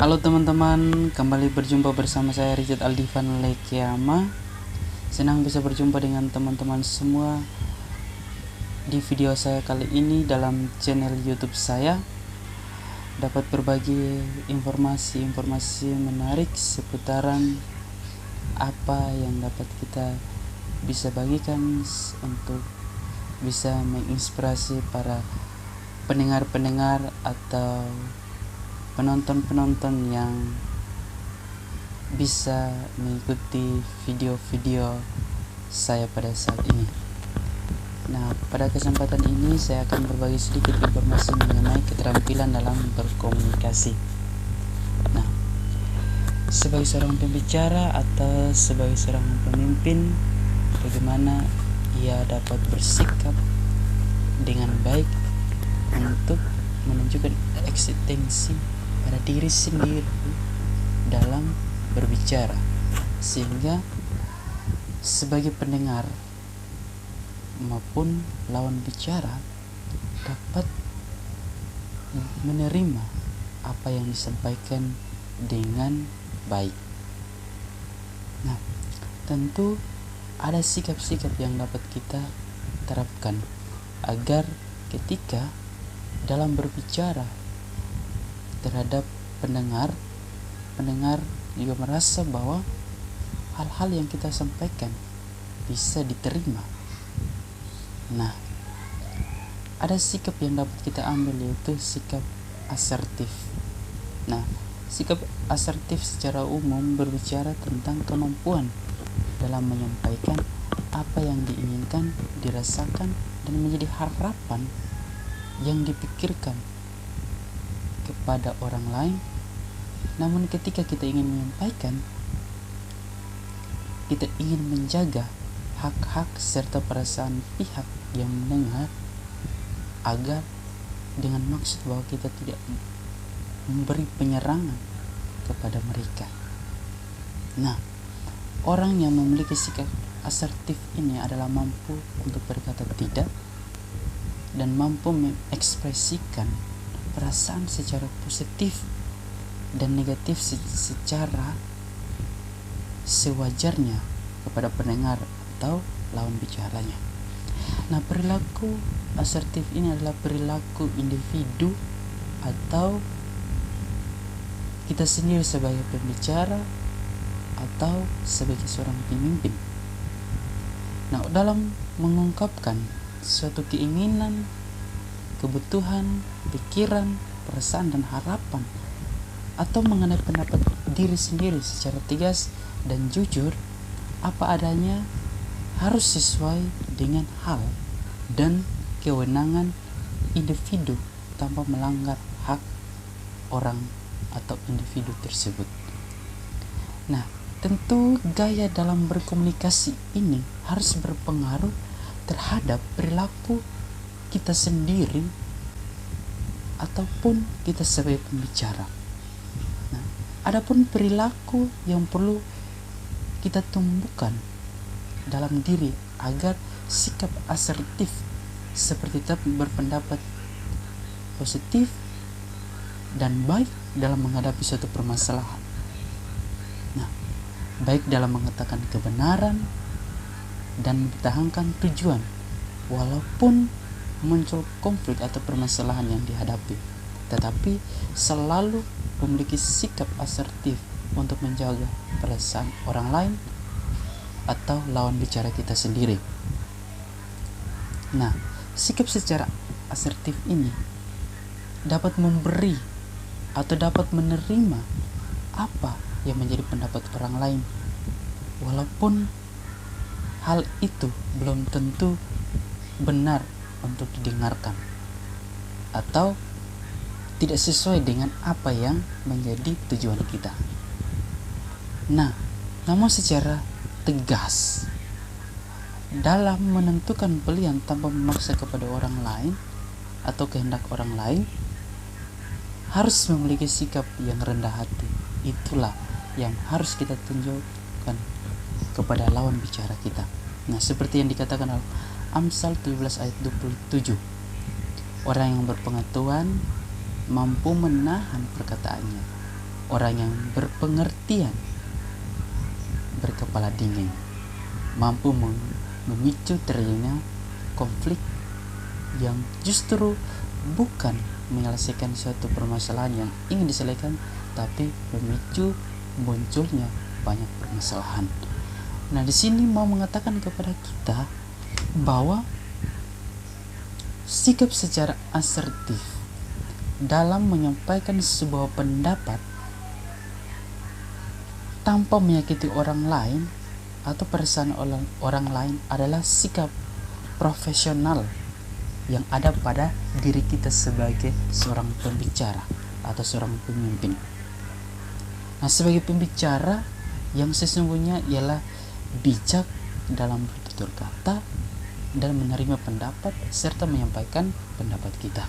Halo teman-teman, kembali berjumpa bersama saya Richard Aldivan Lekiama. Senang bisa berjumpa dengan teman-teman semua di video saya kali ini dalam channel YouTube saya. Dapat berbagi informasi-informasi menarik seputaran apa yang dapat kita bisa bagikan untuk bisa menginspirasi para pendengar-pendengar atau penonton-penonton yang bisa mengikuti video-video saya pada saat ini. Nah, pada kesempatan ini saya akan berbagi sedikit informasi mengenai keterampilan dalam berkomunikasi. Nah, sebagai seorang pembicara atau sebagai seorang pemimpin, bagaimana ia dapat bersikap dengan baik untuk menunjukkan eksistensi pada diri sendiri dalam berbicara, sehingga sebagai pendengar maupun lawan bicara dapat menerima apa yang disampaikan dengan baik. Nah, tentu ada sikap-sikap yang dapat kita terapkan agar ketika dalam berbicara terhadap pendengar juga merasa bahwa hal-hal yang kita sampaikan bisa diterima. Nah, ada sikap yang dapat kita ambil, yaitu sikap asertif. Nah, sikap asertif secara umum berbicara tentang kemampuan dalam menyampaikan apa yang diinginkan, dirasakan, dan menjadi harapan yang dipikirkan kepada orang lain. Namun ketika kita ingin menyampaikan, kita ingin menjaga hak-hak serta perasaan pihak yang mendengar, agar dengan maksud bahwa kita tidak memberi penyerangan kepada mereka. Nah, orang yang memiliki sikap asertif ini adalah mampu untuk berkata tidak dan mampu mengekspresikan perasaan secara positif dan negatif secara sewajarnya kepada pendengar atau lawan bicaranya. Nah, perilaku asertif ini adalah perilaku individu atau kita sendiri sebagai pembicara atau sebagai seorang pemimpin. Nah, dalam mengungkapkan suatu keinginan, kebutuhan, pikiran, perasaan, dan harapan, atau mengenai pendapat diri sendiri secara tegas dan jujur apa adanya, harus sesuai dengan hal dan kewenangan individu tanpa melanggar hak orang atau individu tersebut. Nah, tentu gaya dalam berkomunikasi ini harus berpengaruh terhadap perilaku kita sendiri ataupun kita sebagai pembicara. Nah, adapun perilaku yang perlu kita tumbuhkan dalam diri agar sikap asertif seperti tetap berpendapat positif dan baik dalam menghadapi suatu permasalahan. Nah, baik dalam mengatakan kebenaran dan mempertahankan tujuan walaupun muncul konflik atau permasalahan yang dihadapi, tetapi selalu memiliki sikap asertif untuk menjaga perasaan orang lain atau lawan bicara kita sendiri. Nah, sikap secara asertif ini dapat memberi atau dapat menerima apa yang menjadi pendapat orang lain, walaupun hal itu belum tentu benar untuk didengarkan atau tidak sesuai dengan apa yang menjadi tujuan kita. Nah, namun secara tegas dalam menentukan pilihan tanpa memaksa kepada orang lain atau kehendak orang lain, harus memiliki sikap yang rendah hati. Itulah yang harus kita tunjukkan kepada lawan bicara kita. Nah, seperti yang dikatakan dalam Amsal 17 ayat 27, orang yang berpengetahuan mampu menahan perkataannya, orang yang berpengertian, berkepala dingin, mampu memicu terjadinya konflik yang justru bukan menyelesaikan suatu permasalahan yang ingin diselesaikan, tapi memicu munculnya banyak permasalahan. Nah, di sini mau mengatakan kepada kita bahwa sikap secara asertif dalam menyampaikan sebuah pendapat tanpa menyakiti orang lain atau perasaan orang lain adalah sikap profesional yang ada pada diri kita sebagai seorang pembicara atau seorang pemimpin. Nah, sebagai pembicara yang sesungguhnya ialah bijak dalam bertutur kata dan menerima pendapat serta menyampaikan pendapat kita.